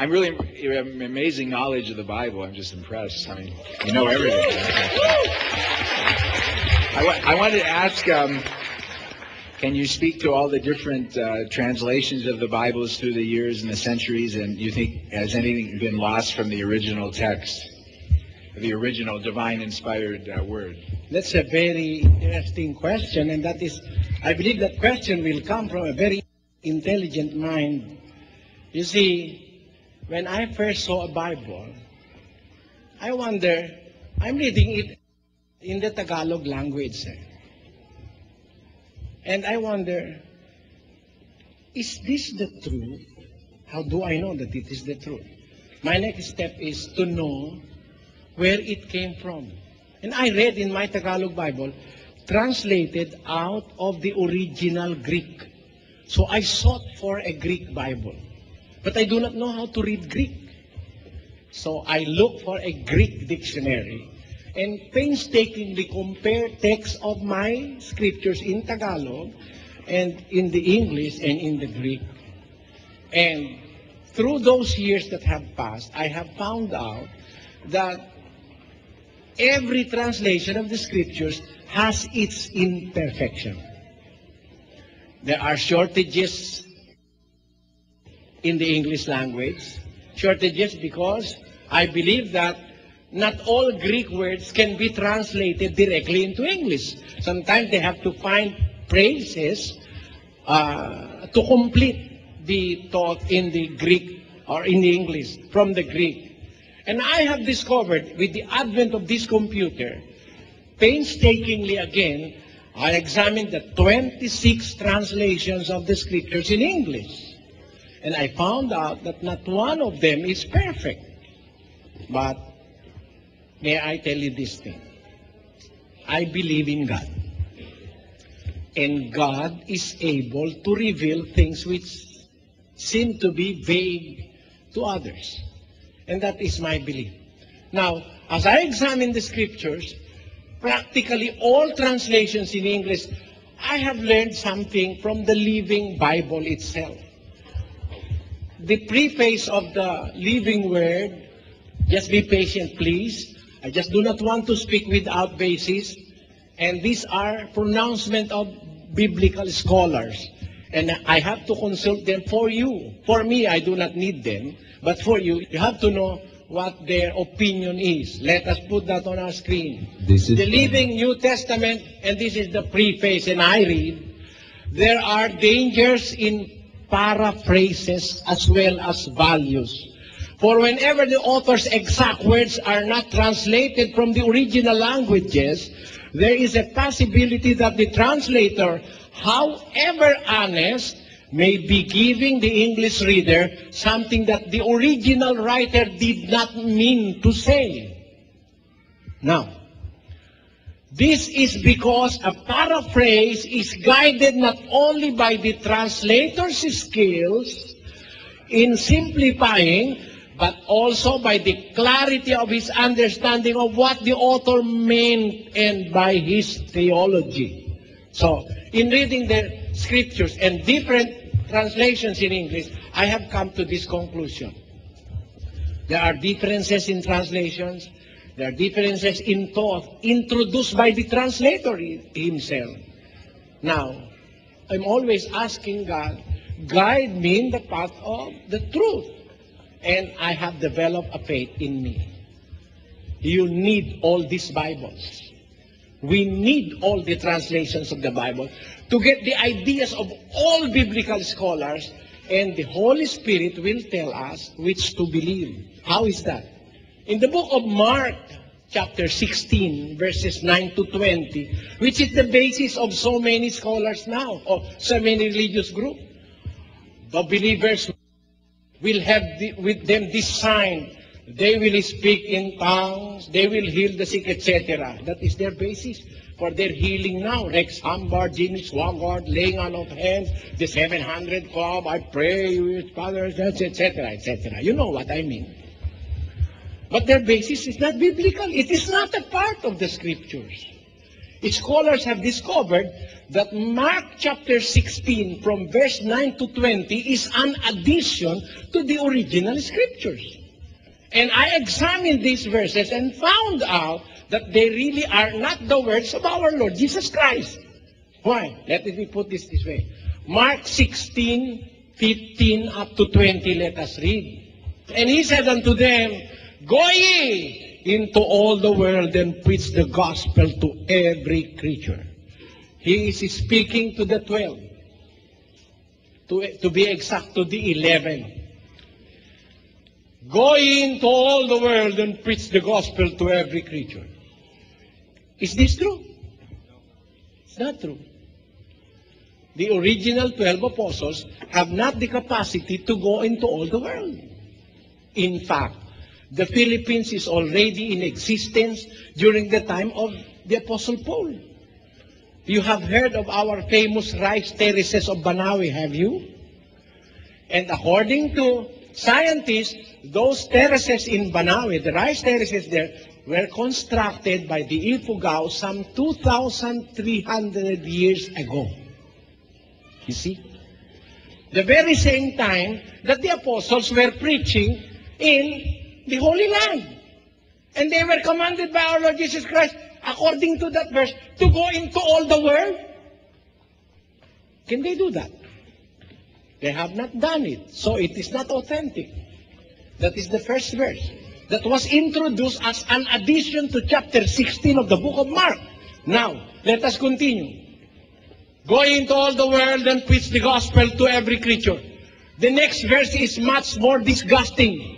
I'm really amazing knowledge of the Bible. I'm just impressed. I mean, you know everything. I wanted to ask, can you speak to all the different translations of the Bibles through the years and the centuries, and you think has anything been lost from the original text, the original divine-inspired word? That's a very interesting question, and that is, I believe that question will come from a very intelligent mind. You see, when I first saw a Bible, I wonder, I'm reading it in the Tagalog language. And I wonder, is this the truth? How do I know that it is the truth? My next step is to know where it came from. And I read in my Tagalog Bible, translated out of the original Greek. So I sought for a Greek Bible. But I do not know how to read Greek. So I looked for a Greek dictionary and painstakingly compared texts of my scriptures in Tagalog and in the English and in the Greek. And through those years that have passed, I have found out that every translation of the scriptures has its imperfection. There are shortages in the English language. Shortages because I believe that not all Greek words can be translated directly into English. Sometimes they have to find phrases to complete the thought in the Greek or in the English from the Greek. And I have discovered with the advent of this computer, painstakingly again, I examined the 26 translations of the scriptures in English. And I found out that not one of them is perfect. But may I tell you this thing? I believe in God. And God is able to reveal things which seem to be vague to others. And that is my belief. Now, as I examine the scriptures, practically all translations in English, I have learned something from the Living Bible itself. The preface of the Living Word, just be patient, please. I just do not want to speak without basis. And these are pronouncements of biblical scholars. And I have to consult them for you. For me, I do not need them. But for you, you have to know what their opinion is. Let us put that on our screen. This is the Living New Testament, and this is the preface, and I read, there are dangers in paraphrases as well as values. For whenever the author's exact words are not translated from the original languages, there is a possibility that the translator, however honest, may be giving the English reader something that the original writer did not mean to say. Now, this is because a paraphrase is guided not only by the translator's skills in simplifying, but also by the clarity of his understanding of what the author meant and by his theology. So, in reading the scriptures and different translations in English, I have come to this conclusion. There are differences in translations. There are differences in thought introduced by the translator himself. Now, I'm always asking God, guide me in the path of the truth. And I have developed a faith in me. You need all these Bibles. We need all the translations of the Bible to get the ideas of all biblical scholars, and the Holy Spirit will tell us which to believe. How is that? In the book of Mark, chapter 16, verses 9 to 20, which is the basis of so many scholars now, or so many religious groups, the believers will have with them this sign. They will speak in tongues, they will heal the sick, etc. That is their basis for their healing now. Rex Humbard, Jimmy Swaggart, laying on of hands, the 700 Club, I pray with fathers, etc., etc. You know what I mean. But their basis is not biblical. It is not a part of the scriptures. Scholars have discovered that Mark chapter 16 from verse 9 to 20 is an addition to the original scriptures. And I examined these verses and found out that they really are not the words of our Lord Jesus Christ. Why? Let me put this way. Mark 16, 15 up to 20, let us read. And he said unto them, Go ye into all the world and preach the gospel to every creature. He is speaking to the 12. To be exact, to the 11. Go ye into all the world and preach the gospel to every creature. Is this true? It's not true. The original 12 apostles have not the capacity to go into all the world. In fact, the Philippines is already in existence during the time of the Apostle Paul. You have heard of our famous rice terraces of Banawe, have you? And according to scientists, those terraces in Banawe, the rice terraces there, were constructed by the Ifugao some 2,300 years ago. You see? The very same time that the apostles were preaching in the Holy Land. And they were commanded by our Lord Jesus Christ, according to that verse, to go into all the world. Can they do that? They have not done it. So it is not authentic. That is the first verse that was introduced as an addition to chapter 16 of the book of Mark. Now, let us continue. Go into all the world and preach the gospel to every creature. The next verse is much more disgusting.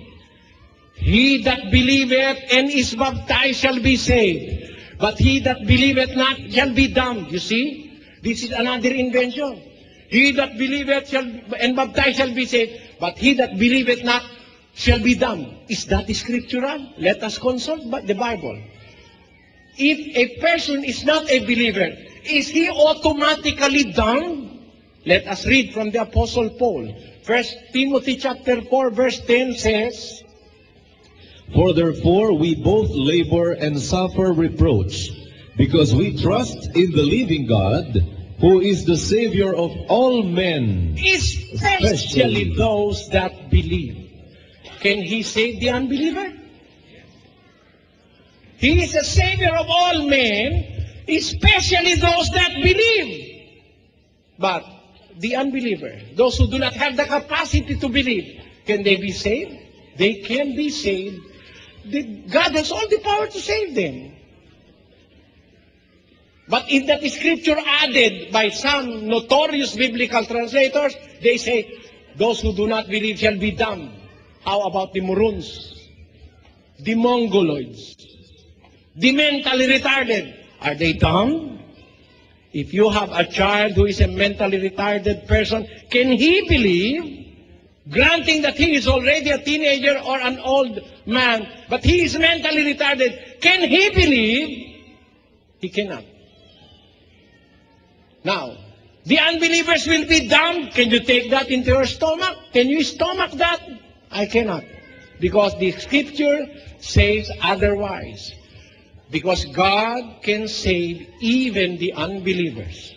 He that believeth and is baptized shall be saved, but he that believeth not shall be damned. You see? This is another invention. He that believeth and baptized shall be saved, but he that believeth not shall be damned. Is that scriptural? Let us consult the Bible. If a person is not a believer, is he automatically damned? Let us read from the Apostle Paul. 1 Timothy chapter 4 verse 10 says, For therefore we both labor and suffer reproach, because we trust in the living God, who is the Savior of all men, especially those that believe. Can he save the unbeliever? He is the Savior of all men, especially those that believe. But the unbeliever, those who do not have the capacity to believe, can they be saved? They can be saved. God has all the power to save them. But in that scripture added by some notorious biblical translators, they say, those who do not believe shall be damned. How about the Maroons, the Mongoloids, the mentally retarded? Are they dumb? If you have a child who is a mentally retarded person, can he believe? Granting that he is already a teenager or an old man, but he is mentally retarded, can he believe? He cannot. Now, the unbelievers will be damned. Can you take that into your stomach? Can you stomach that? I cannot. Because the scripture says otherwise. Because God can save even the unbelievers.